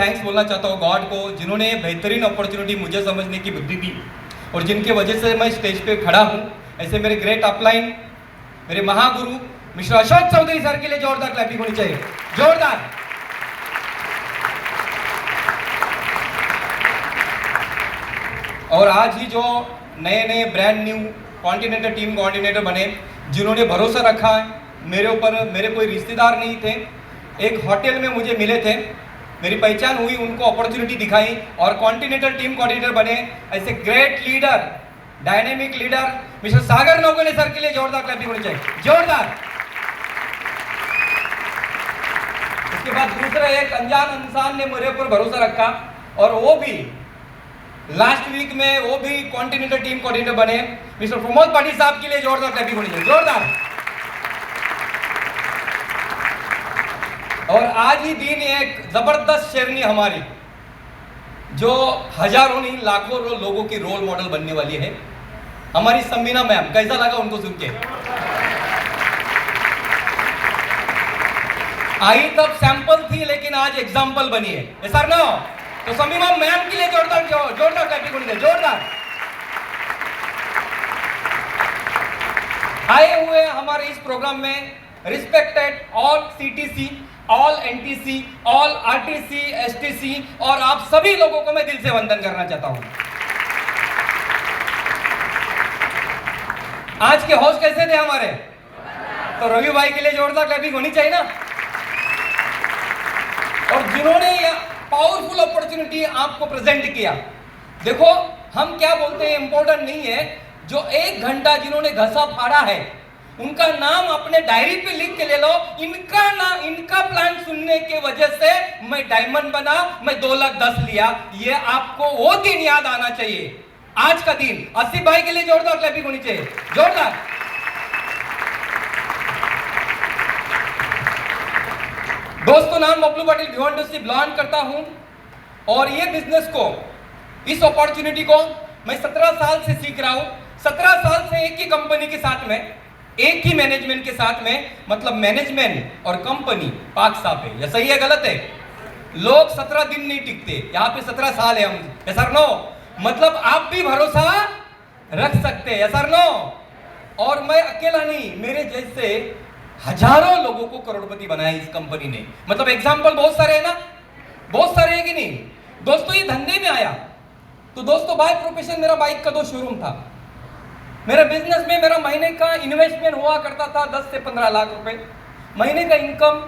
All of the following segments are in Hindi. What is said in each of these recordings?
थैंक्स बोलना चाहता हूँ गॉड को, जिन्होंने बेहतरीन अपॉर्चुनिटी मुझे समझने की बुद्धि दी और जिनके वजह से मैं स्टेज पे खड़ा हूँ। ऐसे मेरे ग्रेट अपलाइन, मेरे महागुरु मिस्टर अशोक चौधरी सर के लिए जोरदार क्लैपिंग होनी चाहिए, जोरदार। और आज ही जो नए नए brand new continental team coordinator बने, जिन्होंने भरोसा रखा मेरे ऊपर, मेरे कोई रिश्तेदार नहीं थे, एक होटल में मुझे मिले थे, मेरी पहचान हुई, उनको अपॉर्चुनिटी दिखाई और कॉन्टिनेंटल टीम कोऑर्डिनेटर बने। ऐसे great leader, dynamic leader mister Sagar Naugale sir के लिए जोरदार क्लैपिंग होनी चाहिए, जोरदार। उसके बाद दूसरा एक अनजान इंसान ने मेरे ऊपर भरोसा रखा और वो भी लास्ट वीक में वो भी कॉन्टिनेंटल टीम कोऑर्डिनेटर बने, मिस्टर प्रमोद पाटिल साहब के लिए जोरदार क्लैपिंग होनी चाहिए, जोरदार। और आज ही दिन एक जबरदस्त शेरनी हमारी, जो हजारों नहीं लाखों लोगों की रोल मॉडल बनने वाली है, हमारी समीना मैम। कैसा लगा उनको सुन के? आई तब सैंपल थी लेकिन आज एग्जाम्पल बनी है, सर नो? तो समीना मैम के लिए जोरदार जोरदार क्लैपिंग होनी चाहिए, जोरदार। आए हुए हमारे इस प्रोग्राम में respected all CTC, all NTC, all RTC, STC और आप सभी लोगों को मैं दिल से वंदन करना चाहता हूं। आज के होस्ट कैसे थे हमारे? तो रवि भाई के लिए जोरदार क्लैपिंग होनी चाहिए ना। और जिन्होंने पावरफुल अपॉर्चुनिटी आपको प्रेजेंट किया, देखो हम क्या बोलते हैं इंपॉर्टेंट नहीं है, जो 1 घंटा जिन्होंने घसा फाड़ा है उनका नाम अपने डायरी पे लिख के ले लो। इनका प्लान सुनने के वजह से मैं डायमंड बना, मैं 2,10,000 लिया। ये आपको वो दिन याद आना चाहिए, आज का दिन। आसिफ भाई के लिए जोरदार क्लैपिंग होनी चाहिए, जोरदार। दोस्तों, नाम बबलू पाटिल भिवंडी से बिलोंग करता हूं और ये बिजनेस को, इस अपॉर्चुनिटी को मैं 17 साल से सीख रहा हूं। 17 साल से एक ही कंपनी के साथ में, एक ही मैनेजमेंट के साथ में, मतलब मैनेजमेंट और कंपनी पाक साफ है। या सही है गलत है? लोग 17 दिन नहीं टिकते, यहाँ पे 17 साल है हम। Sir no? मतलब आप भी भरोसा रख सकते हैं, सर नो? और मैं अकेला नहीं, मेरे जैसे हजारों लोगों को करोड़पति बनाया इस कंपनी ने। मतलब एग्जाम्पल बहुत सारे है ना, बहुत सारे है कि नहीं? दोस्तों, ये धंधे में आया तो दोस्तों बाय प्रोफेशन मेरा बाइक का 2 शोरूम था। मेरे बिजनेस में मेरा महीने का इन्वेस्टमेंट हुआ करता था 10 से 15 लाख रुपए, महीने का इनकम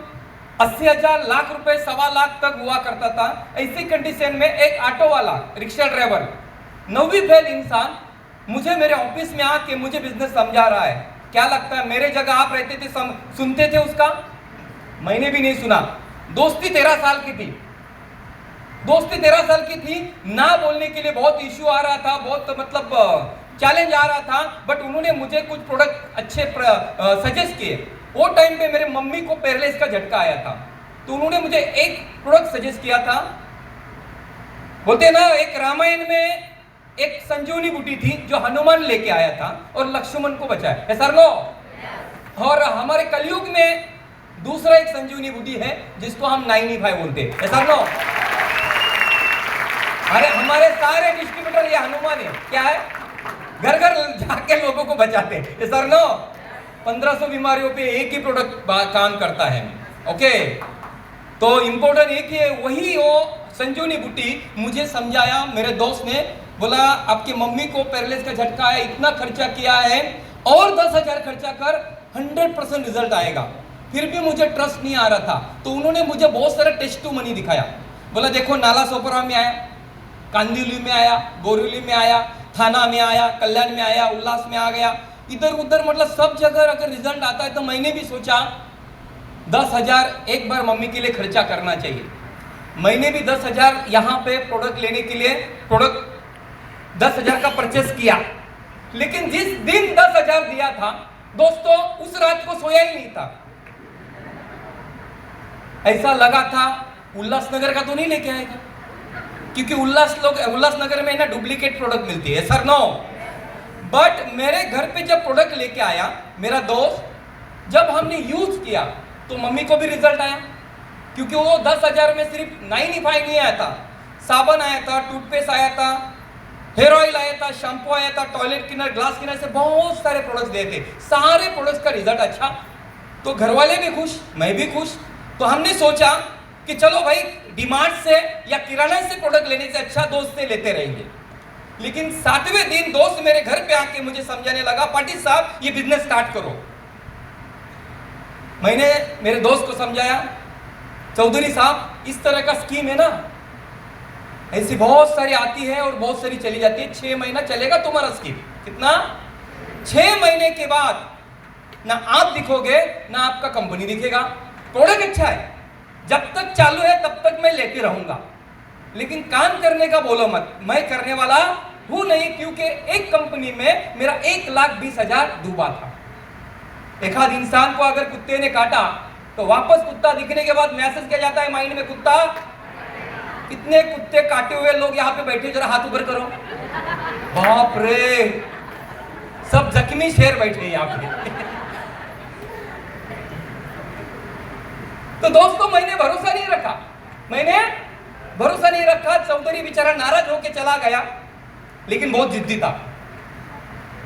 80,000 लाख रुपए, 1.25 लाख तक हुआ करता था। ऐसी कंडीशन में एक ऑटो वाला, रिक्शा ड्राइवर, 9वीं फेल इंसान मुझे मेरे ऑफिस में आके मुझे बिजनेस समझा रहा है। क्या लगता है मेरे जगह आप रहते थे, सुनते थे उसका? मैंने भी नहीं सुना। दोस्ती 13 साल की थी, दोस्ती 13 साल की थी। ना बोलने के लिए बहुत इश्यू आ रहा था, बहुत मतलब चैलेंज आ रहा था, बट उन्होंने मुझे कुछ प्रोडक्ट अच्छे सजेस्ट किए। वो टाइम पे मेरे मम्मी को पैरालिसिस का झटका आया था, तो उन्होंने मुझे एक प्रोडक्ट सजेस्ट किया था। बोलते ना, एक रामायण में एक संजीवनी बूटी थी जो हनुमान लेके आया था और लक्ष्मण को बचाया, सर नो? और हमारे कलयुग में दूसरा एक संजीवनी बूटी है जिसको हम 95 बोलते हैं, सर नो? अरे हमारे सारे डिस्ट्रीब्यूटर ये हनुमान है, क्या है? घर घर जाके लोगों को बचाते हैं, सर नो? 1500 बीमारियों पे एक ही प्रोडक्ट काम करता है। ओके, तो इंपॉर्टेंट एक ही है, वही वो संजीवनी बूटी मुझे समझाया। मेरे दोस्त ने बोला आपकी मम्मी को पैरालिसिस का झटका है, इतना खर्चा किया है और 10,000 खर्चा कर, 100% रिजल्ट आएगा। फिर भी मुझे ट्रस्ट नहीं आ रहा था, तो उन्होंने मुझे बहुत सारे टेस्ट टू मनी दिखाया। बोला देखो, नाला सोपरा में आया, कांदिवली में आया, बोरीवली में आया, थाना में आया, कल्याण में आया, उल्लास में आ गया, इधर उधर, मतलब सब जगह अगर रिजल्ट आता है। तो मैंने भी सोचा 10,000 एक बार मम्मी के लिए खर्चा करना चाहिए। मैंने भी 10,000 यहाँ पे प्रोडक्ट लेने के लिए 10,000 का परचेस किया। लेकिन जिस दिन 10,000 दिया था दोस्तों, उस रात को सोया ही नहीं था। ऐसा लगा था उल्लासनगर का तो नहीं लेके आएगा, क्योंकि उल्लासनगर में ना डुप्लीकेट प्रोडक्ट मिलती है, सर नो? बट मेरे घर पे जब प्रोडक्ट लेके आया मेरा दोस्त, जब हमने यूज किया तो मम्मी को भी रिजल्ट आया। क्योंकि वो 10,000 में सिर्फ 95 नहीं आया था, साबुन आया था, टूथपेस्ट आया था, हेयर ऑयल आया था, शैम्पू आया था, टॉयलेट क्लीनर, ग्लास क्लीनर से बहुत सारे प्रोडक्ट्स दिए थे। सारे प्रोडक्ट्स का रिजल्ट अच्छा, तो घर वाले भी खुश, मैं भी खुश। तो हमने सोचा कि चलो भाई डिमार्ट से या किराना से प्रोडक्ट लेने से अच्छा दोस्त से लेते रहेंगे। लेकिन 7वें दिन दोस्त मेरे घर पे आके मुझे समझाने लगा, पाटिल साहब ये बिजनेस स्टार्ट करो। मैंने मेरे दोस्त को समझाया, चौधरी साहब इस तरह का स्कीम है ना, ऐसी बहुत सारी आती है और बहुत सारी चली जाती है। 6 महीना चलेगा तुम्हारा स्कीम। कितना? 6 महीने के बाद ना आप दिखोगे ना आपका कंपनी दिखेगा। प्रोडक्ट अच्छा है, जब तक चालू है तब तक मैं लेते रहूंगा, लेकिन काम करने का बोलो मत। मैं करने वाला हूं नहीं, क्योंकि एक कंपनी में मेरा 1,20,000 डूबा था। एक आध इंसान को अगर कुत्ते ने काटा तो वापस कुत्ता दिखने के बाद मैसेज किया जाता है माइंड में, कुत्ता। कितने कुत्ते काटे हुए लोग यहाँ पे बैठे, जरा हाथ ऊपर करो। बाप रे, सब जख्मी शेर बैठे यहाँ पे। तो दोस्तों मैंने भरोसा नहीं रखा, चौधरी बेचारा नाराज होके चला गया, लेकिन बहुत जिद्दी था।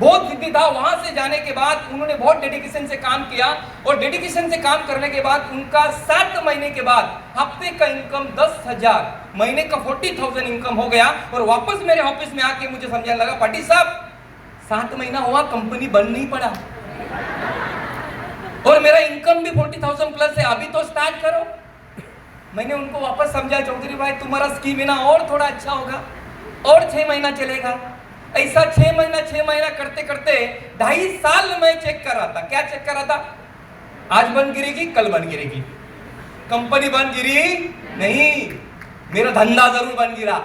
वहां से जाने के बाद उन्होंने बहुत डेडिकेशन से काम किया, और डेडिकेशन से काम करने के बाद उनका 7 महीने के बाद हफ्ते का इनकम 10,000, महीने का 40,000 इनकम हो गया। और वापस मेरे ऑफिस में आके मुझे समझाने लगा, पाटिल साहब 7 महीना हुआ कंपनी बंद नहीं पड़ा, और मेरा इनकम भी 40,000 प्लस है, अभी तो स्टार्ट करो। मैंने उनको वापस समझाया, चौधरी भाई तुम्हारा स्कीम है ना, और थोड़ा अच्छा होगा, और 6 महीना चलेगा। ऐसा 6 महीना करते करते 2.5 साल मैं चेक कर रहा था। क्या चेक कर रहा था? आज बंद गिरेगी, कल बंद गिरेगी। कंपनी बंद गिरी नहीं, मेरा धंधा जरूर बंद गिरा।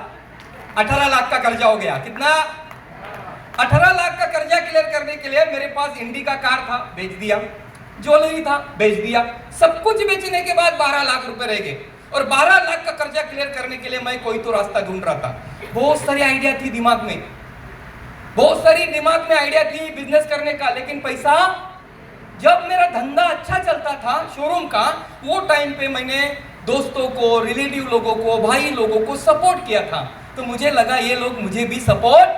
18 लाख का कर्जा हो गया। कितना? 18 लाख का कर्जा क्लियर करने के लिए मेरे पास इंडी का कार था, बेच दिया। ज्वेलरी था, बेच दिया। सब कुछ बेचने के बाद 12 लाख रुपए रह गए, और 12 लाख का कर्जा क्लियर करने के लिए मैं कोई तो रास्ता ढूंढ रहा था। बहुत सारी आइडिया थी दिमाग में, आइडिया थी बिजनेस करने का, लेकिन पैसा। जब मेरा धंधा अच्छा चलता था शोरूम का, वो टाइम पे मैंने दोस्तों को, रिलेटिव लोगों को, भाई लोगों को सपोर्ट किया था। तो मुझे लगा ये लोग मुझे भी सपोर्ट।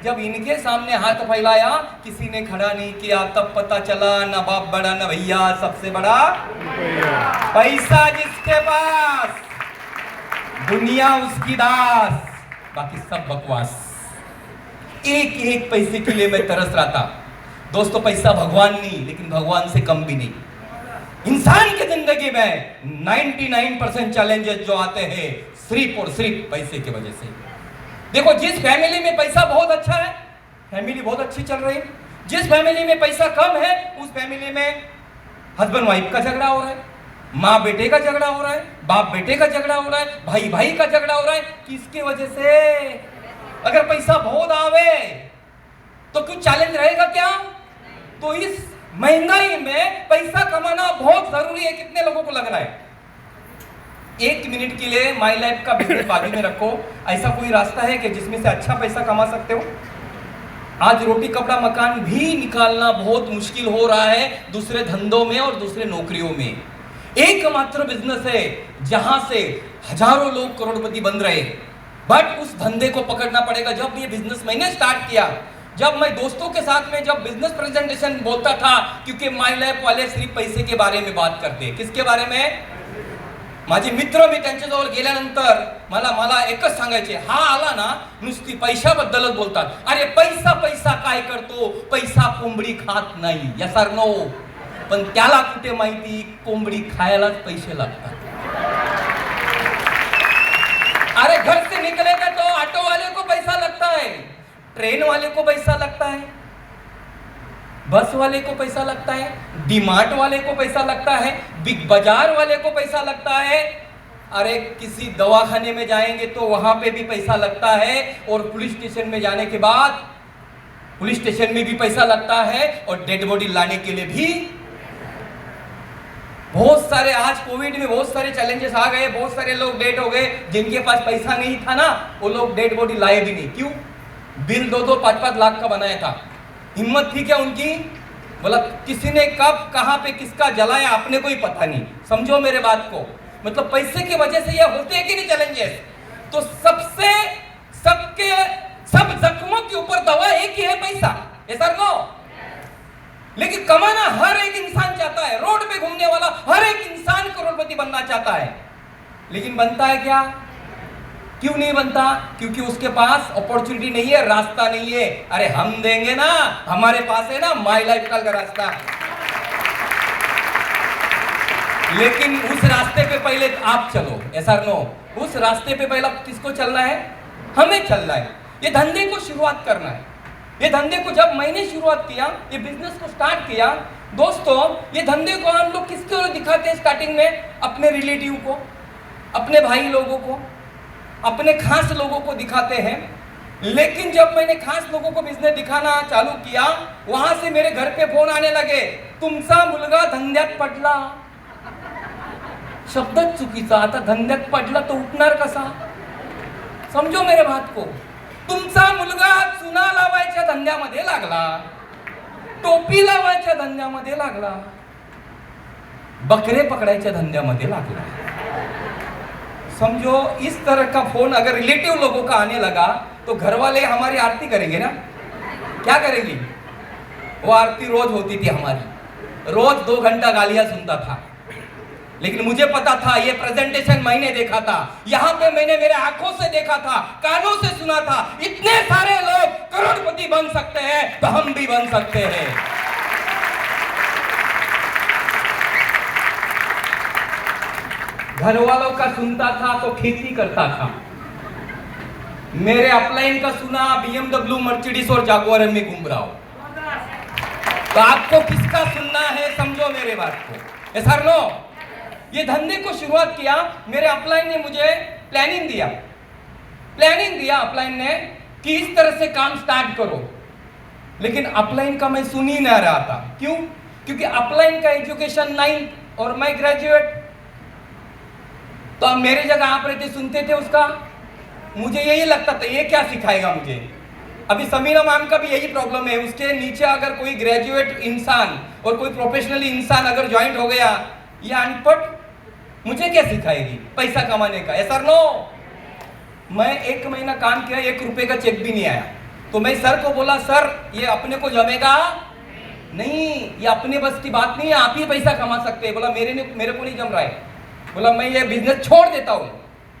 जब इनके सामने हाथ फैलाया, किसी ने खड़ा नहीं किया, तब पता चला ना बाप बड़ा ना भैया, सबसे बड़ा पैसा जिसके पास, दुनिया उसकी दास, बाकी सब बकवास। एक एक पैसे के लिए मैं तरस रहा था। दोस्तों पैसा भगवान नहीं, लेकिन भगवान से कम भी नहीं। इंसान की जिंदगी में 99% चैलेंजेस जो आते हैं सिर्फ और सिर्फ पैसे की वजह से। देखो, जिस फैमिली में पैसा बहुत अच्छा है, फैमिली बहुत अच्छी चल रही है। जिस फैमिली में पैसा कम है, उस फैमिली में हस्बैंड वाइफ का झगड़ा हो रहा है, माँ बेटे का झगड़ा हो रहा है, बाप बेटे का झगड़ा हो रहा है, भाई भाई का झगड़ा हो रहा है। किसकी वजह से? अगर पैसा बहुत आवे तो कुछ चैलेंज रहेगा क्या? तो इस महंगाई में पैसा कमाना बहुत जरूरी है। कितने लोगों को लग रहा है? 1 मिनट के लिए माई लाइफ का बिजनेस बाजू में रखो। ऐसा कोई रास्ता है कि जिसमें से अच्छा पैसा कमा सकते हो? आज रोटी कपड़ा मकान भी निकालना बहुत मुश्किल हो रहा है दूसरे धंधों में और दूसरे नौकरियों में। एकमात्र बिजनेस है जहां से हजारों लोग करोड़पति बन रहे, बट उस धंधे को पकड़ना पड़ेगा। जब ये बिजनेस मैंने स्टार्ट किया, जब मैं दोस्तों के साथ में जब बिजनेस प्रेजेंटेशन बोलता था, क्योंकि माय लाईफ वाले सिर्फ पैसे के बारे में बात करते। किसके बारे में? माझे मित्र, मी त्यांच्याजवळ गेल्यानंतर मला एकच सांगायचे, हा आला ना नुसती पैशाबद्दलच बोलतात। अरे पैसा पैसा काय करतो? पैसा कोंबडी खात नाही, यस ऑर नो? पण त्याला कुठे माहिती कोंबडी खायलाच पैसे लागतात। अरे घर से निकलेगा तो ऑटो वाले को पैसा लगता है, ट्रेन वाले को पैसा लगता है, बस वाले को पैसा लगता है, डीमार्ट वाले को पैसा लगता है, बिग बाजार वाले को पैसा लगता है। अरे किसी दवाखाने में जाएंगे तो वहां पे भी पैसा लगता है, और पुलिस स्टेशन में जाने के बाद पुलिस स्टेशन में भी पैसा लगता है, और डेड बॉडी लाने के लिए भी। बहुत सारे आज कोविड में बहुत सारे चैलेंजेस आ गए, बहुत सारे लोग डेड हो गए। जिनके पास पैसा नहीं था ना, वो लोग डेड बॉडी लाए भी नहीं। क्यों? बिल 2-2, 5-5 लाख का बनाया था। हिम्मत थी क्या उनकी? बोला किसी ने कब कहां पे किसका जलाया अपने को ही पता नहीं। समझो मेरे बात को। मतलब पैसे की वजह से ये होते हैं कि नहीं चैलेंजेस? तो सबके सब जख्मों के ऊपर दवा एक ही है, पैसा। ऐसा नो? लेकिन कमाना हर एक इंसान चाहता है, रोड पे घूमने वाला हर एक इंसान करोड़पति बनना चाहता है, लेकिन बनता है क्या? क्यों नहीं बनता? क्योंकि उसके पास अपॉर्चुनिटी नहीं है, रास्ता नहीं है। अरे हम देंगे ना, हमारे पास है ना माई लाइफ का रास्ता। लेकिन उस रास्ते पे पहले आप चलो, ऐसा नो? उस रास्ते पे पहले किसको चलना है? हमें चलना है। ये धंधे को शुरुआत करना है। ये धंधे को जब मैंने शुरुआत किया, ये बिजनेस को स्टार्ट किया, दोस्तों ये धंधे को हम लोग किसके ओर दिखाते हैं स्टार्टिंग में? अपने रिलेटिव को, अपने भाई लोगों को, अपने खास लोगों को दिखाते हैं। लेकिन जब मैंने खास लोगों को बिजनेस दिखाना चालू किया, वहां से मेरे घर पे फोन आने लगे, तुमचा मुलगा धंद्यात पडला। शब्दच चुकीचा, आता धंद्यात पडला तो उठणार कसा? समजो मेरे बात को। तुमचा मुलगा चुना लावायच्या धंद्यामध्ये लागला, टोपी लावायच्या धंद्यामध्ये लागला, बकरे पकडायच्या धंद्यामध्ये लागला। समझो इस तरह का फोन अगर रिलेटिव लोगों का आने लगा तो घर वाले हमारी आरती करेंगे ना? क्या करेंगी? वो आरती रोज होती थी हमारी, रोज 2 घंटा गालियां सुनता था। लेकिन मुझे पता था, ये प्रेजेंटेशन मैंने देखा था, यहां पे मैंने मेरे आंखों से देखा था, कानों से सुना था, इतने सारे लोग करोड़पति बन सकते हैं तो हम भी बन सकते हैं। घर वालों का सुनता था तो खेती करता था, मेरे अपलाइन का सुना, BMW, मर्सिडीज और जागुआर में घूम रहा हूं। तो आपको किसका सुनना है? समझो मेरे बात को। ऐसा नो? ये धंधे को शुरुआत किया, मेरे अपलाइन ने मुझे प्लानिंग दिया अपलाइन ने कि इस तरह से काम स्टार्ट करो। लेकिन अपलाइन का मैं सुन ही नहीं रहा था। क्यों? क्योंकि अपलाइन का एजुकेशन 9th और मैं ग्रेजुएट। तो अब मेरे जगह आप रहते सुनते थे उसका, मुझे यही लगता था ये क्या सिखाएगा मुझे। अभी समीना मैम का भी यही प्रॉब्लम है, उसके नीचे अगर कोई ग्रेजुएट इंसान और कोई प्रोफेशनल इंसान अगर ज्वाइंट हो गया, ये अनपढ़ मुझे क्या सिखाएगी पैसा कमाने का? ऐसा नो? मैं 1 महीना काम किया, 1 रुपए का चेक भी नहीं आया। तो मैं सर को बोला, सर ये अपने को जमेगा नहीं, ये अपने बस की बात नहीं है, आप ही पैसा कमा सकते हैं। बोला मेरे को नहीं जम रहा है। बोला मैं ये बिजनेस छोड़ देता हूँ।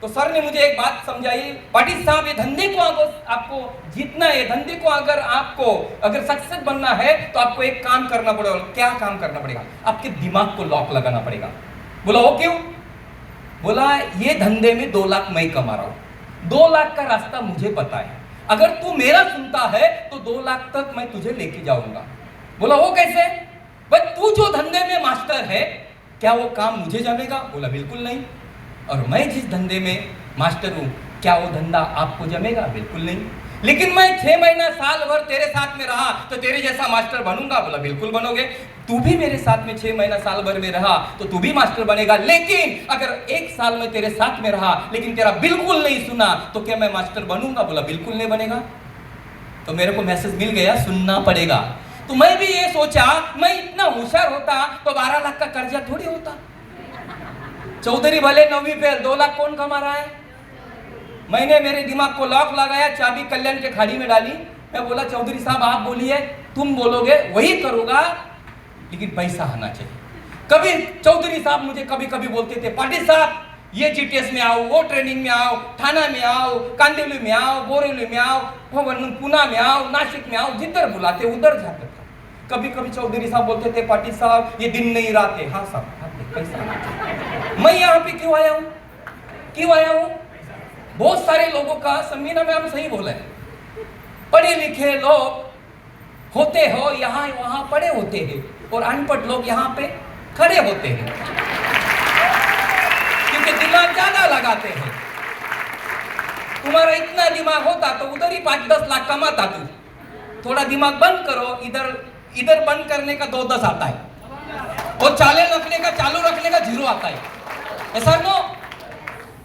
तो सर ने मुझे एक बात समझाई, पाटिल साहब ये धंधे को आपको जीतना है, धंधे को अगर सक्सेस बनना है तो आपको एक काम करना पड़ेगा। क्या काम करना पड़ेगा? आपके दिमाग को लॉक लगाना पड़ेगा। बोला वो क्यों? बोला ये धंधे में 2 लाख मैं कमा रहा हूं, 2 लाख का रास्ता मुझे पता है, अगर तू मेरा सुनता है तो 2 लाख तक मैं तुझे लेके जाऊंगा। बोला वो कैसे? भाई तू जो धंधे में मास्टर है, क्या वो काम मुझे जमेगा? बोला बिल्कुल नहीं। और मैं जिस धंधे में मास्टर हूं, क्या वो धंधा आपको जमेगा? बिल्कुल नहीं। लेकिन मैं 6 महीना साल भर तेरे साथ में रहा तो तेरे जैसा मास्टर बनूंगा। बोला बिल्कुल बनोगे। तू भी मेरे साथ में 6 महीना साल भर में रहा तो तू भी मास्टर बनेगा। लेकिन अगर 1 साल में तेरे साथ में रहा लेकिन तेरा बिल्कुल नहीं सुना तो क्या मैं मास्टर बनूंगा? बोला बिल्कुल नहीं बनेगा। तो मेरे को मैसेज मिल गया, सुनना पड़ेगा। तो मैं भी ये सोचा, मैं इतना होशियार होता तो 12 लाख का कर्जा थोड़ी होता। चौधरी भले 9वीं फेल, 2 लाख कौन कमा रहा है? मैंने मेरे दिमाग को लॉक लगाया, चाबी कल्याण के खाड़ी में डाली। मैं बोला चौधरी साहब आप बोलिए, तुम बोलोगे वही करूंगा, लेकिन पैसा आना चाहिए। कभी चौधरी साहब मुझे कभी कभी बोलते थे, पाटिल साहब ये जीटीएस में आओ, वो ट्रेनिंग में आओ, थाना में आओ, कांदिवली में आओ, बोरेली में आओ, पुणे में आओ, नासिक में आओ, जिधर बुलाते उधर जाते था। कभी कभी चौधरी साहब बोलते थे, पाटिल साहब ये दिन नहीं रात है। हाँ साहब पैसा आना चाहिए। मैं यहाँ पे क्यों आया हूँ? बहुत सारे लोगों का, समीना मैम सही बोला है, पढ़े लिखे लोग होते हो यहाँ वहां पढ़े होते हैं और अनपढ़ लोग यहाँ पे खड़े होते हैं, क्योंकि दिमाग ज्यादा लगाते हैं। तुम्हारा इतना दिमाग होता तो उधर ही 5-10 लाख कमाता तू। थोड़ा दिमाग बंद करो, इधर बंद करने का 2-10 आता है और चालू रखने का 0 आता है। ऐसा नो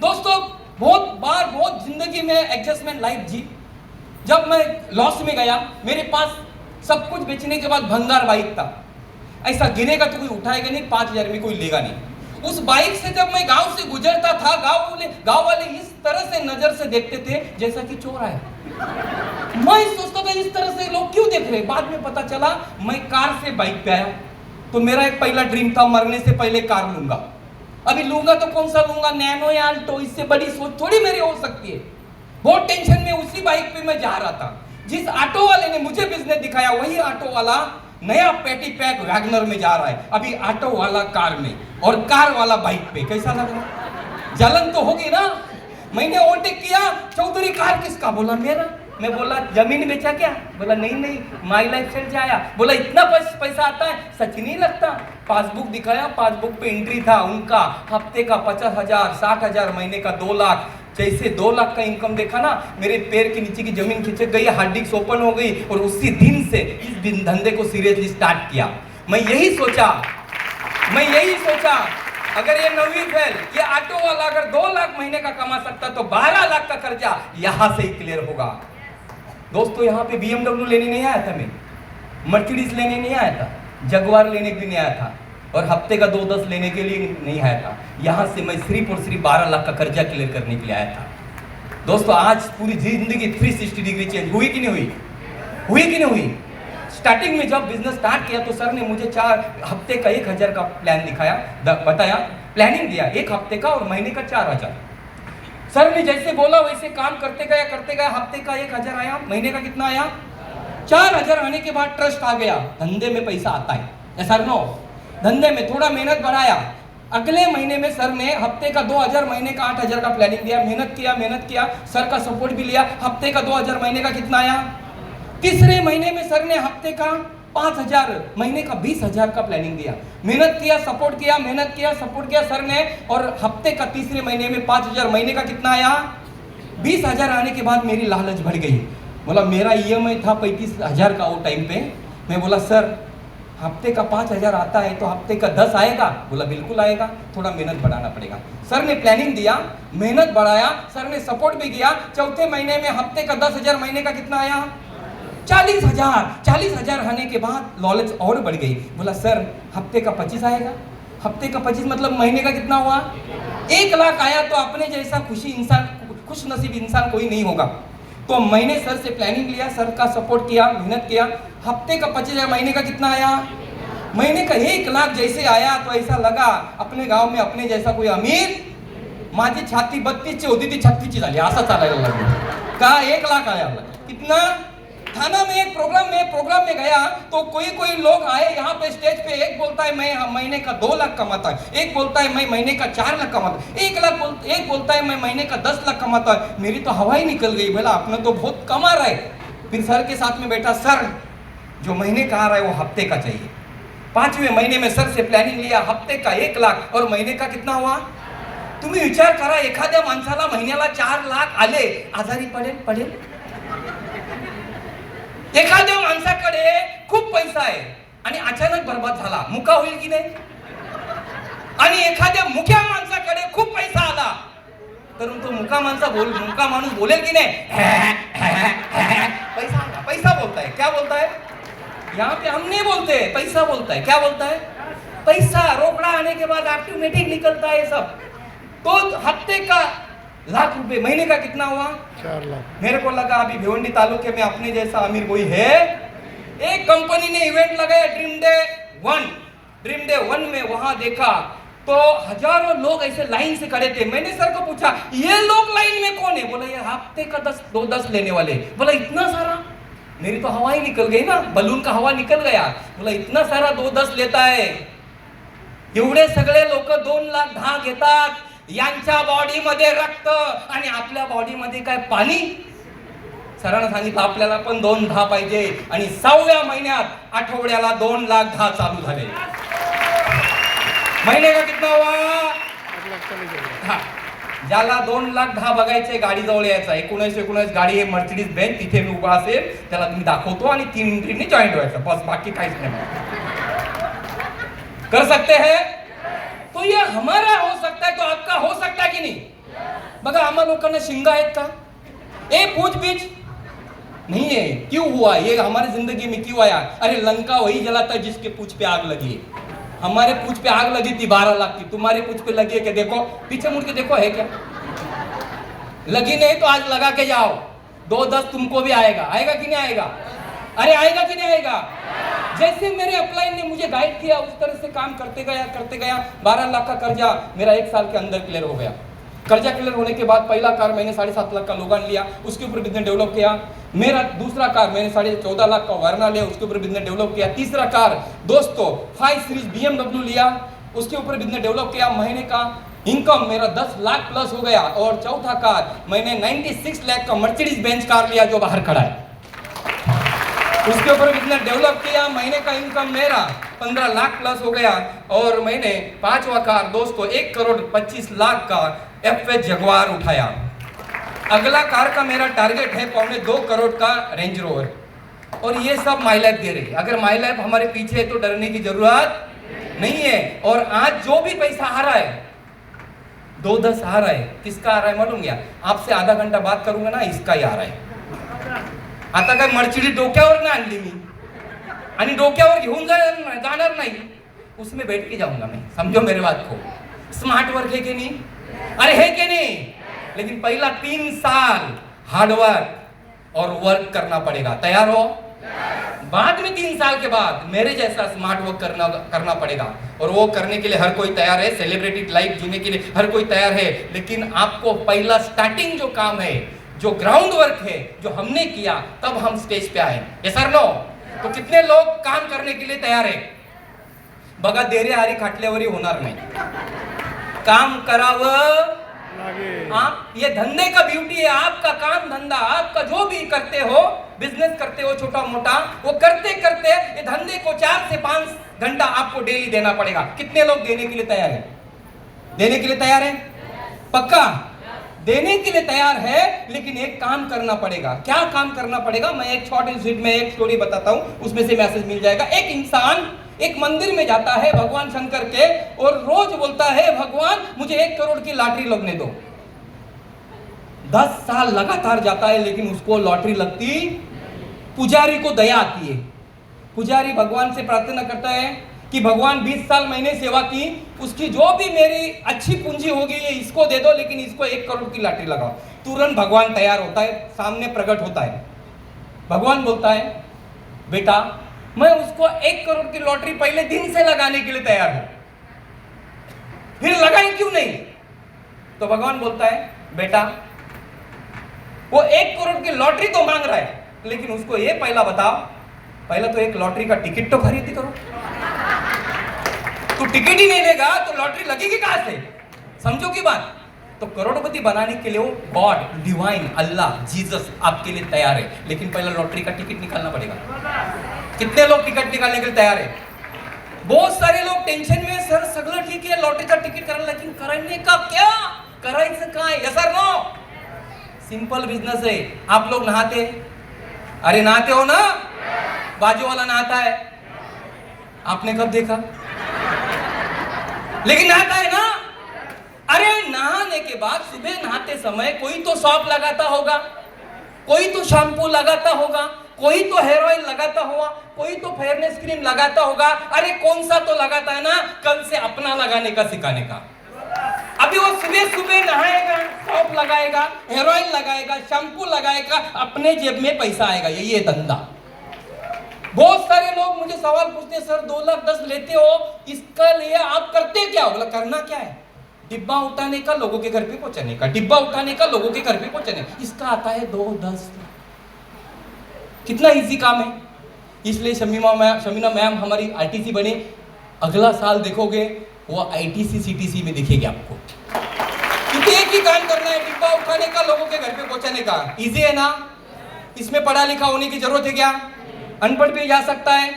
दोस्तों, बहुत जिंदगी में एडजस्टमेंट लाइफ जी। जब मैं लॉस में गया, मेरे पास सब कुछ बेचने के बाद भंगार बाइक था। ऐसा गिरेगा तो कोई उठाएगा नहीं, 5,000 में कोई लेगा नहीं। उस बाइक से जब मैं गांव से गुजरता था, गांव वाले इस तरह से नजर से देखते थे जैसा कि चोर आया। मैं सोचता था इस तरह से लोग क्यों देख रहे। बाद में पता चला मैं कार से बाइक पे आया, तो मेरा एक पहला ड्रीम था मरने से पहले कार लूंगा। अभी लूंगा तो कौन सा लूंगा, नैनो या अल्टो, इससे बड़ी सोच थोड़ी मेरी हो सकती है। बहुत टेंशन में उसी बाइक पे मैं जा रहा था। जिस ऑटो वाले ने मुझे बिजनेस दिखाया वही ऑटो वाला नया पेटी पैक वैगनर में जा रहा है, अभी ऑटो वाला कार में और कार वाला बाइक पे। कैसा लग रहा? जलन तो होगी ना। मैंने ओवरटेक किया, चौधरी कार किसका? बोला मेरा। मैं बोला जमीन बेचा क्या? बोला नहीं माई लाइफ स्टाइल से आया। बोला इतना पैसा आता है? सच नहीं लगता। पासबुक दिखाया, पासबुक पे एंट्री था उनका हफ्ते का 50,000, 60,000, महीने का 2 लाख। जैसे 2 लाख का इनकम देखा ना, मेरे पैर के नीचे की जमीन खिंच गई, हार्ड डिस्क ओपन हो गई और उसी दिन से इस धंधे को सीरियसली स्टार्ट किया। मैं यही सोचा अगर ये 9वीं फेल, ये ऑटो वाला अगर 2 लाख महीने का कमा सकता तो 12 लाख का कर्जा यहां से ही क्लियर होगा। दोस्तों यहाँ पे BMW लेने नहीं आया था मैं, मर्सिडीज लेने नहीं आया था, जगुआर लेने भी नहीं आया था और हफ्ते का 2-10 लेने के लिए नहीं आया था। यहाँ से मैं सिर्फ और सिर्फ 12 लाख का कर्जा क्लियर करने के लिए आया था। दोस्तों आज पूरी जिंदगी 360 डिग्री चेंज हुई कि नहीं हुई? स्टार्टिंग में जब बिजनेस स्टार्ट किया तो सर ने मुझे 4 हफ्ते का 1,000 का प्लान दिखाया, बताया, प्लानिंग दिया 1 हफ्ते का और महीने का 4,000। सर ने जैसे बोला वैसे काम करते गया, हफ्ते का 1,000 आया, महीने का कितना आया? 4,000 आने के बाद ट्रस्ट आ गया, धंधे में पैसा आता है। सर नो, धंधे में थोड़ा मेहनत बढ़ाया। अगले महीने में सर ने हफ्ते का 2,000, महीने का 8,000 का प्लानिंग दिया। मेहनत किया, सर का सपोर्ट भी लिया। हफ्ते का 2,000, महीने का कितना आया? तीसरे महीने में सर ने हफ्ते का 5,000, महीने का 20,000 का प्लानिंग दिया। मेहनत किया, सपोर्ट किया सर ने, और हफ्ते का तीसरे महीने में 5,000, महीने का कितना आया? 20,000 आने के बाद मेरी लालच बढ़ गई। बोला मेरा EMI था 35,000 का वो टाइम पे। मैं बोला सर हफ्ते का 5,000 आता है तो हफ्ते का 10 आएगा? बोला बिल्कुल आएगा, थोड़ा मेहनत बढ़ाना पड़ेगा। सर ने प्लानिंग दिया, मेहनत बढ़ाया, सर ने सपोर्ट भी किया। चौथे महीने में हफ्ते का 10,000, महीने का कितना आया? 40,000 आने के बाद लालच और बढ़ गई। बोला सर हफ्ते का 25 आएगा? हफ्ते का 25 मतलब महीने का कितना हुआ? 1 लाख आया। तो अपने जैसा खुश नसीब इंसान कोई नहीं होगा। तो मैंने सर से प्लानिंग लिया, सर का सपोर्ट किया, मेहनत किया। हफ्ते का 25,000, महीने का कितना आया? महीने का 1 लाख जैसे आया तो ऐसा लगा अपने गांव में अपने जैसा कोई अमीर, माझी छाती 32 होती थी 36 झाली, असा चालायला लागला का 1 लाख आया। कितना? थाना में एक प्रोग्राम में गया तो कोई लोग आए यहाँ पे स्टेज पे। एक बोलता है मैं महीने का 2 लाख कमाता है, एक बोलता है मैं महीने का 4 लाख कमाता है, एक बोलता है मैं महीने का 10 लाख कमाता है। मेरी तो हवा ही निकल गई। बोला आपने तो बहुत कमा रहा है। फिर सर के साथ में बैठा, सर जो महीने का आ रहा है वो हफ्ते का चाहिए। 5वें महीने में सर से प्लॅनिंग लिया, हफ्ते का 1 लाख और महीने का कितना हुआ? तुम्ही विचार करा, एखाद्या माणसाला महिन्याला 4 लाख आले, आजारी पडेल? एखाद्या माणसाकडे खूप पैसा आहे आणि अचानक बर्बाद झाला, मुका होईल की नाही? आणि एखाद्या मुक्या माणसाकडे खूप पैसा आला तर तो मुका माणूस बोलेल की नाही? पैसा बोलता है। क्या बोलता है? यहाँ पे हम नहीं बोलते, पैसा बोलता है। क्या बोलता है? पैसा। रोकड़ा आने के बाद ऑटोमेटिक निकलता है सब। तो हफ्ते का 1 लाख रुपए, महीने का कितना हुआ? 4 लाख। मेरे को लगा अभी भिवंडी तालुके में अपने जैसा अमीर कोई है। एक कंपनी ने इवेंट लगाया ड्रीम डे 1 में। वहां देखा तो हजारों लोग ऐसे लाइन से खड़े थे। मैंने सर को पूछा ये लोग लाइन में कौन है? बोला ये हफ्ते का 10 लेने वाले। बोला इतना सारा? मेरी तो हवा ही निकल गई ना, बलून का हवा निकल गया। बोला इतना सारा 2-10 लेता है? एवढे सगळे लोक 2 लाख 10 घेतात। यांच्या बॉडीमध्ये रक्त आणि आपल्या बॉडीमध्ये काय पाणी? सरांना सांगितलं आपल्याला पण 2-10 पाहिजे आणि 6व्या महिन्यात आठवड्याला 2 लाख 10 चालू झाले। महीने का कितना हुआ? ज्याला 2 लाख 10 बघायचे गाडी जवळ यायचा। 19 गाडी आहे मर्सिडीज बेंज, तिथे मी उभा असेल, त्याला तुम्ही दाखवतो आणि 3 एंट्रीने जॉईंट व्हायचं, बस बाकी काहीच नाही। कर सकते हैं? तो ये हमारा हो सकता है तो आपका हो सकता है कि नहीं? बघा आम्हा लोकांना शिंगा आहेत का? पूछ बीच नहीं है। क्यों हुआ ये? हमारी जिंदगी में क्यों आया? अरे लंका वही जलाता जिसके पूछ पे आग लगी। हमारे पूछ पे आग लगी थी 12 लाख की, तुम्हारे पूछ पे लगी है क्या? देखो पीछे मुड़ के देखो है क्या? लगी नहीं तो आज लगा के जाओ, 2-10 तुमको भी आएगा। आएगा कि नहीं आएगा? अरे आएगा कि नहीं आएगा? जैसे मेरे अपलाइन ने मुझे गाइड किया उस तरह से काम करते गया 12 लाख का कर्जा मेरा 1 साल के अंदर क्लियर हो गया। कर्जा क्लियर होने के बाद पहला कार मैंने 7.5 लाख का लोगान लिया, उसके ऊपर बिजनेस डेवलप किया। मेरा दूसरा कार मैंने 14.5 लाख का वर्ना लिया, उसके ऊपर बिजनेस डेवलप किया। तीसरा कार दोस्तों 5 सीरीज BMW लिया, उसके ऊपर बिजनेस डेवलप किया। महीने का इनकम मेरा 10 लाख प्लस हो गया। और चौथा कार मैंने 96 लाख का मर्सिडीज बेंच कार लिया जो बाहर खड़ा है, उसके ऊपर बिजनेस डेवलप किया। महीने का इनकम मेरा 15 लाख प्लस हो गया। और मैंने 5वां कार दोस्तों 1 करोड़ 25 लाख का FH जगुआर उठाया। अगला कार का मेरा टारगेट है 2.25 करोड़ का रेंज रोवर। और ये सब माई लाइफ दे रही है। अगर माई लाइफ हमारे पीछे है तो डरने की जरूरत नहीं है। और आज जो भी पैसा आ रहा है 2-10 आ रहा है, किसका आ रहा है मालूम क्या? आपसे आधा घंटा बात करूंगा ना, इसका ही आ रहा है। आता काय मर्सिडीज डोक्यावर ना आणली मी आणि डोक्यावर घेऊन जाणार नाही, उसमें बैठ के जाऊंगा मैं। समझो मेरे बात को। स्मार्ट वर्क है कि नहीं? अरे है कि नहीं? लेकिन पहला 3 साल हार्डवर्क और वर्क करना पड़ेगा। तैयार हो? बाद में 3 साल के बाद मेरे जैसा स्मार्ट वर्क करना पड़ेगा। और वो करने के लिए हर कोई तैयार है। सेलिब्रिटी लाइफ जीने के लिए हर कोई तैयार है। लेकिन आपको पहला स्टार्टिंग जो काम है, जो ग्राउंड वर्क है, जो हमने किया, तब हम स्टेज पे आए। यस और नो? तो कितने लोग काम करने के लिए तैयार है? बघा देरे हारी खाटल्यावरही होणार नाही, काम करावं। आप ये धंधे का ब्यूटी है। आपका काम धंधा, आपका जो भी करते हो, बिजनेस करते हो छोटा मोटा, वो करते करते ये धंधे को 4 से 5 घंटा आपको डेली देना पड़ेगा। कितने लोग देने के लिए तैयार है? देने के लिए तैयार है? पक्का देने के लिए तैयार है। लेकिन एक काम करना पड़ेगा। क्या काम करना पड़ेगा? मैं एक शॉर्ट एंड स्वीट में एक स्टोरी बताता हूं, उसमें से मैसेज मिल जाएगा। एक इंसान एक मंदिर में जाता है भगवान शंकर के, और रोज बोलता है भगवान मुझे 1 करोड़ की लॉटरी लगने दो। 10 साल लगातार जाता है लेकिन उसको लॉटरी लगती। पुजारी को दया आती है। पुजारी भगवान से प्रार्थना करता है कि भगवान 20 साल मैंने सेवा की, उसकी जो भी मेरी अच्छी पूंजी होगी ये इसको दे दो, लेकिन इसको 1 करोड़ की लॉटरी लगाओ। तुरंत भगवान तैयार होता है, सामने प्रकट होता है। भगवान बोलता है बेटा मैं उसको 1 करोड़ की लॉटरी पहले दिन से लगाने के लिए तैयार हूं, फिर लगाई क्यों नहीं? तो भगवान बोलता है बेटा वो 1 करोड़ की लॉटरी तो मांग रहा है, लेकिन उसको ये पहला बताओ, पहला तो एक लॉटरी का टिकट तो खरीदी करो। तू टिकट ही नहीं लेगा तो लॉटरी लगेगी कहां से? समझो की बात। तो करोड़पति बनाने के लिए वो गॉड, डिवाइन, अल्लाह, जीसस आपके लिए तैयार है, लेकिन पहला लॉटरी का टिकट निकालना पड़ेगा। कितने लोग टिकट निकालने के लिए तैयार है? बहुत सारे लोग टेंशन में, सर सगळं ठीक है लॉटरीचा तिकीट करायला, लेकिन करने का क्या? करायचं काय? यस और नो? सिंपल बिजनेस है। आप लोग नहाते, अरे नहाते हो ना, बाजू वाला नहाता है, आपने कब देखा? लेकिन नहाता है ना। अरे नहाने के बाद सुबह नहाते समय कोई तो सॉप लगाता होगा, कोई तो शैम्पू लगाता होगा, कोई तो हेयर ऑयल लगाता होगा, कोई तो फेयरनेस क्रीम लगाता होगा। अरे कौन सा तो लगाता है ना, कल से अपना लगाने का सिखाने का। अभी वो सुबह सुबह नहाएगा, सॉप लगाएगा, हेयर ऑयल लगाएगा, शैम्पू लगाएगा, अपने जेब में पैसा आएगा। यही है धंधा। बहुत सारे लोग मुझे सवाल पूछते हैं, सर 2 लाख 10 लेते हो, इसका लिए आप करते क्या? बोला करना क्या है? डिब्बा उठाने का, लोगों के घर पे पहुंचाने का, डिब्बा उठाने का, लोगों के घर पे पहुंचाने। इसका आता है 2-10। कितना इजी काम है। इसलिए शमीना मैम हमारी आईटीसी बने। अगला साल देखोगे वो आईटीसी सीटीसी में दिखेगी आपको, क्योंकि एक ही काम करना है, डिब्बा उठाने का, लोगों के घर पे पहुंचाने का। इजी है ना? इसमें पढ़ा लिखा होने की जरूरत है क्या? अनपढ़ भी जा सकता है,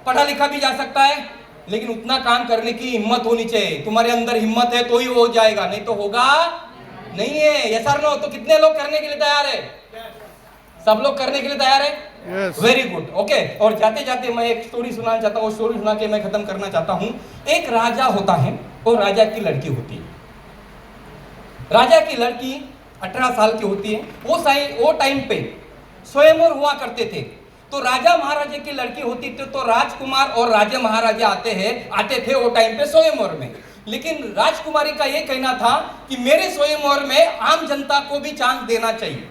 पढ़ा लिखा भी जा सकता है, लेकिन उतना काम करने की हिम्मत होनी चाहिए। तुम्हारे अंदर हिम्मत है तो ही हो जाएगा, नहीं तो होगा नहीं है। यस और नो? तो कितने लोग करने के लिए तैयार है? सब लोग करने के लिए तैयार है? Very good, okay. और जाते जाते मैं एक स्टोरी सुनाना चाहता हूँ, स्टोरी सुना के मैं खत्म करना चाहता हूँ। एक राजा होता है और राजा की लड़की होती है। राजा की लड़की 18 साल की होती है। वो टाइम पे स्वयंवर हुआ करते थे। तो राजा महाराजा की लड़की होती थी तो राजकुमार और राजा महाराजा आते थे वो टाइम पे स्वयंवर में। लेकिन राजकुमारी का ये कहना था कि मेरे स्वयंवर में आम जनता को भी चांस देना चाहिए।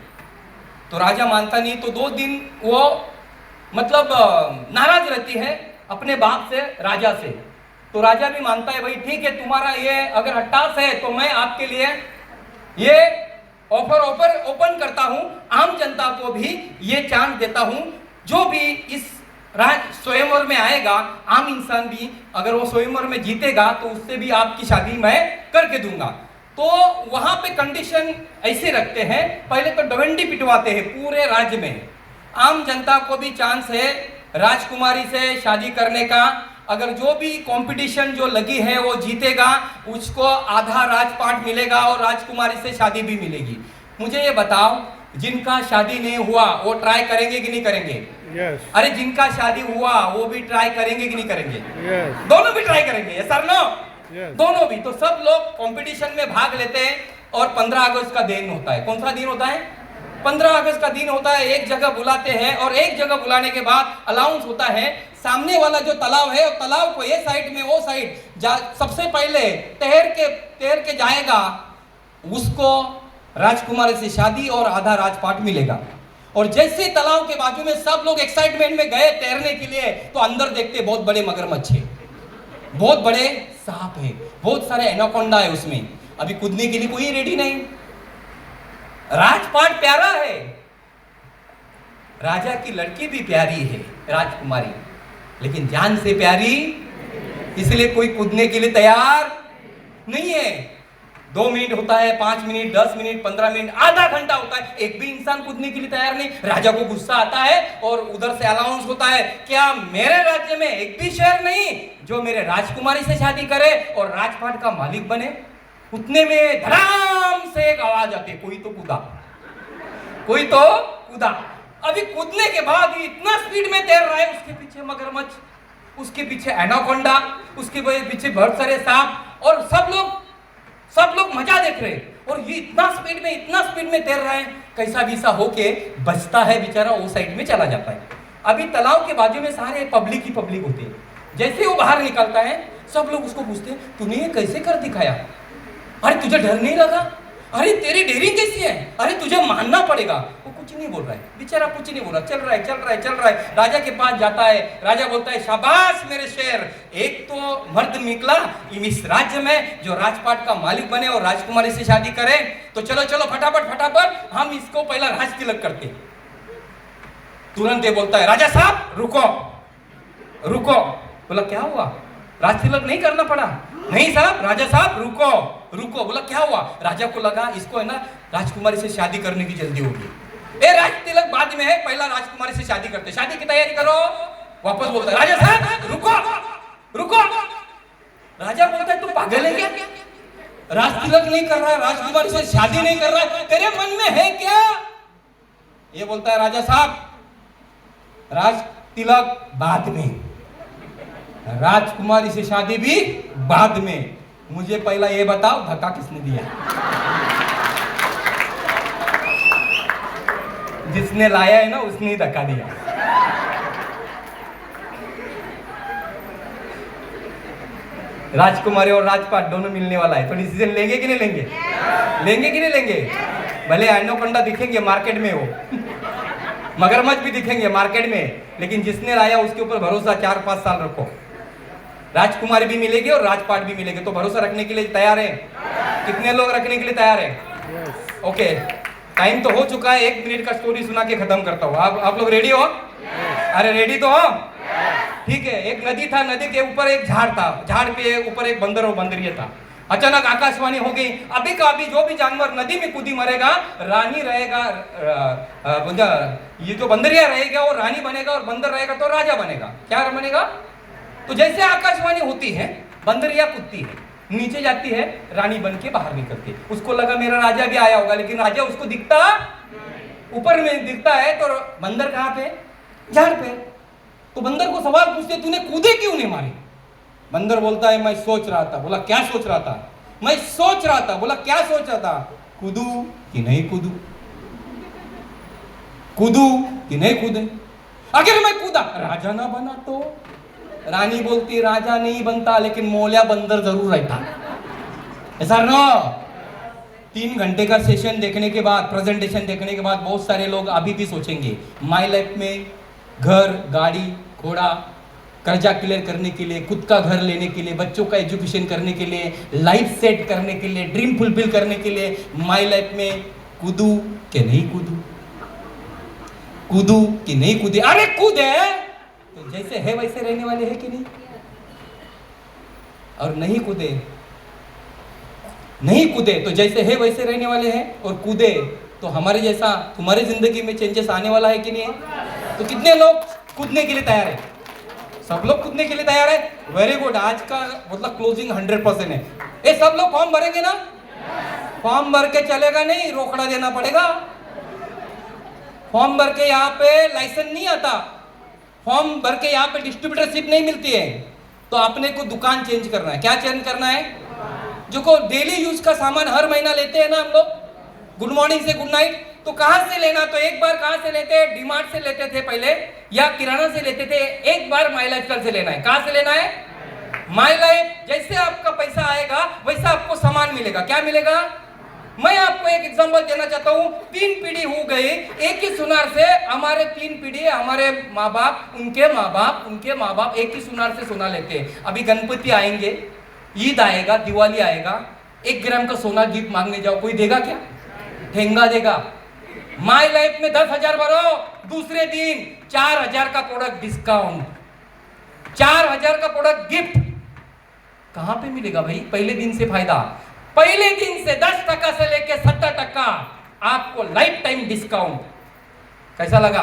तो राजा मानता नहीं, तो 2 दिन वो मतलब नाराज रहती है अपने बाप से, राजा से। तो राजा भी मानता है भाई ठीक है, तुम्हारा ये अगर हट्टास है तो मैं आपके लिए ये ऑफर ओपन करता हूं, आम जनता को भी ये चांस देता हूं, जो भी इस स्वयंवर में आएगा, आम इंसान भी अगर वो स्वयंवर में जीतेगा तो उससे भी आपकी शादी मैं करके दूंगा। तो वहां पे कंडीशन ऐसे रखते हैं, पहले तो डंडी पिटवाते हैं पूरे राज्य में, आम जनता को भी चांस है राजकुमारी से शादी करने का। अगर जो भी कंपटीशन जो लगी है वो जीतेगा, उसको आधा राजपाट मिलेगा और राजकुमारी से शादी भी मिलेगी। मुझे ये बताओ, जिनका शादी नहीं हुआ वो ट्राई करेंगे कि नहीं करेंगे? Yes. अरे जिनका शादी हुआ वो भी ट्राई करेंगे कि नहीं करेंगे? Yes. दोनों भी ट्राई करेंगे, ये सर नो? Yes. दोनों भी। तो सब लोग कंपटीशन में भाग लेते हैं और 15 अगस्त का दिन होता है। कौन सा दिन होता है? 15 अगस्त का दिन होता है। एक जगह बुलाते हैं और एक जगह बुलाने के बाद अलाउंस होता है, सामने वाला जो तालाब है, तालाब को ये साइड में वो साइड सबसे पहले तैर के जाएगा, उसको राजकुमारी से शादी और आधा राजपाट मिलेगा। और जैसे तालाब के बाजू में सब लोग एक्साइटमेंट में गए तैरने के लिए, तो अंदर देखते बहुत बड़े मगरमच्छ है, बहुत बड़े सांप है, बहुत सारे एनाकोंडा है उसमें। अभी कूदने के लिए कोई रेडी नहीं। राजपाट प्यारा है, राजा की लड़की भी प्यारी है राजकुमारी, लेकिन जान से प्यारी, इसलिए कोई कूदने के लिए तैयार नहीं है। 2 मिनट होता है, 5 मिनट, 10 मिनट, 15 मिनट, आधा घंटा होता है, एक भी इंसान कूदने के लिए तैयार नहीं। राजा को गुस्सा आता है और उधर से अनाउंस होता है, क्या मेरे राज्य में एक भी शहर नहीं जो मेरे राजकुमारी से शादी करे और राजपाट का मालिक बने? उतने में धड़ाम से एक आवाज आती है, कोई तो कूदा, कोई तो कूदा। अभी कूदने के बाद ही इतना स्पीड में तैर रहा है, उसके पीछे मगरमच्छ, उसके पीछे एनाकोंडा, उसके पीछे बहुत सारे सांप, और सब लोग मजा देख रहे हैं। और ये इतना स्पीड में तैर रहा है, कैसा भी सा होके बचता है बेचारा, वो साइड में चला जाता है। अभी तालाब के बाजू में सारे पब्लिक ही पब्लिक होते हैं। जैसे वो बाहर निकलता है, सब लोग उसको पूछते हैं, तूने ये कैसे कर दिखाया? अरे तुझे डर नहीं लगा? अरे तेरी डेयरिंग कैसी है? अरे तुझे मानना पड़ेगा। वो कुछ नहीं बोल रहा है बेचारा, कुछ नहीं बोल रहा, चल रहा है। राजा के पास जाता है, राजा बोलता है, शाबाश मेरे शेर, एक तो मर्द निकला इस राज्य में जो राजपाट का मालिक बने और राजकुमारी से शादी करे। तो चलो फटाफट हम इसको पहला राज तिलक करते। तुरंत ये बोलता है, राजा साहब रुको। बोला क्या हुआ? राज तिलक नहीं करना पड़ा? नहीं साहब, राजा साहब रुको। बोला क्या हुआ? राजा को लगा इसको है ना राजकुमारी से शादी करने की जल्दी होगी। ए राज तिलक बाद में है, पहला राजकुमारी से शादी करते, शादी की तैयारी करो। वापस बोलता है, राजा साहब रुको। राजा बोलता है, तू पागल है क्या? राज तिलक नहीं कर रहा है, राजकुमारी से शादी नहीं कर रहा है, तेरे मन में है क्या? ये बोलता है, राजा साहब राज तिलक बाद में, राजकुमारी से शादी भी बाद में। मुझे पहला ये बताओ, धक्का किसने दिया? जिसने लाया है ना उसने ही धक्का दिया। राजकुमारी और राजपाट दोनों मिलने वाला है, तो डिसीजन लेंगे कि नहीं लेंगे? लेंगे कि नहीं लेंगे? भले एनाकोंडा दिखेंगे मार्केट में, वो मगरमच्छ भी दिखेंगे मार्केट में, लेकिन जिसने लाया उसके ऊपर भरोसा 4-5 साल रखो। राजकुमारी भी मिलेगी और राजपाट भी मिलेंगे। तो भरोसा रखने के लिए तैयार है? कितने लोग रखने के लिए तैयार है? ओके, टाइम तो हो चुका है, 1 मिनट का स्टोरी सुना के खत्म करता हूँ। आप लोग रेडी हो? अरे रेडी तो हो? ठीक है। एक नदी था, नदी के ऊपर एक झाड़ था, झाड़ पे ऊपर एक बंदर और बंदरिया था। अचानक आकाशवाणी हो गई, अभी का अभी जो भी जानवर नदी में कूदी मरेगा, रानी रहेगा, ये जो बंदरिया रहेगा वो रानी बनेगा और बंदर रहेगा तो राजा बनेगा। क्या बनेगा? तो जैसे आकाशवाणी होती है, बंदरिया कूदती है, नीचे जाती है, रानी बन के बाहर निकलती है। उसको लगा मेरा राजा भी आया होगा, लेकिन राजा उसको दिखता ऊपर में दिखता है। तो बंदर कहाँ पे? झाड़ पे। तो बंदर को सवाल पूछते, तूने कूदे क्यों नहीं मारे? बंदर बोलता है, मैं सोच रहा था। बोला क्या सोच रहा था? मैं सोच रहा था। बोला क्या सोच रहा था? कूदू कि नहीं कूदू, कूदू कि नहीं कूदे। अगर मैं कूदा, राजा ना बना तो? रानी बोलती राजा नहीं बनता लेकिन मोलिया बंदर जरूर रहता। ऐसा ना 3 घंटे का सेशन देखने के बाद, प्रेजेंटेशन देखने के बाद बहुत सारे लोग अभी भी सोचेंगे माय लाइफ में घर, गाड़ी, घोड़ा, कर्जा क्लियर करने के लिए, खुद का घर लेने के लिए, बच्चों का एजुकेशन करने के लिए, लाइफ सेट करने के लिए, ड्रीम फुलफिल करने के लिए माय लाइफ में कूदू कि नहीं कूदू, कूदू कि नहीं कूदे? अरे कूदे तो जैसे है वैसे रहने वाले हैं कि नहीं? और नहीं कूदे, नहीं कूदे तो जैसे है वैसे रहने वाले हैं, और कूदे तो हमारे जैसा तुम्हारी जिंदगी में चेंजेस आने वाला है कि नहीं है? तो कितने लोग कूदने के लिए तैयार है? सब लोग कूदने के लिए तैयार है। वेरी गुड, आज का मतलब क्लोजिंग 100% है। ये सब लोग फॉर्म भरेंगे ना? फॉर्म भर के चलेगा नहीं, रोकड़ा देना पड़ेगा। फॉर्म भर के यहाँ पे लाइसेंस नहीं आता, फॉर्म भर के यहाँ पे डिस्ट्रीब्यूटरशिप नहीं मिलती है, तो आपने को दुकान चेंज करना है। क्या चेंज करना है? जो को डेली यूज का सामान हर महीना लेते हैं ना हम लोग, गुड मॉर्निंग से गुड नाइट, तो कहां से लेना? तो एक बार कहां से लेते हैं? डीमार्ट से लेते थे पहले, या किराना से लेते थे। एक बार माय लाइफस्टाइल से लेना है। कहां से लेना है? My life. जैसे आपका पैसा आएगा वैसा आपको सामान मिलेगा। क्या मिलेगा? मैं आपको एक एग्जांपल देना चाहता हूं। 3 पीढ़ी हो गई एक ही सुनार से, हमारे 3 पीढ़ी, हमारे माँ बाप, उनके माँ बाप, उनके माँ बाप एक ही सुनार से सोना लेते हैं। अभी गणपति आएंगे, ईद आएगा, दिवाली आएगा, 1 ग्राम का सोना गिफ्ट मांगने जाओ, कोई देगा क्या? ठेंगा देगा। माय लाइफ में 10,000 भरो, दूसरे दिन 4,000 का प्रोडक्ट डिस्काउंट, 4,000 का प्रोडक्ट गिफ्ट। कहां पे मिलेगा भाई? पहले दिन से फायदा, पहले दिन से 10% से लेके 70% आपको लाइफ टाइम डिस्काउंट। कैसा लगा?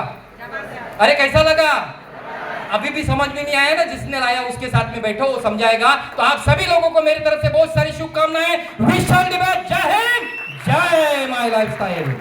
अरे कैसा लगा? अभी भी समझ में नहीं आया ना? जिसने लाया उसके साथ में बैठो, वो समझाएगा। तो आप सभी लोगों को मेरी तरफ से बहुत सारी शुभकामनाएं। Wish all the best. जय हिंद, जय माय लाइफस्टाइल।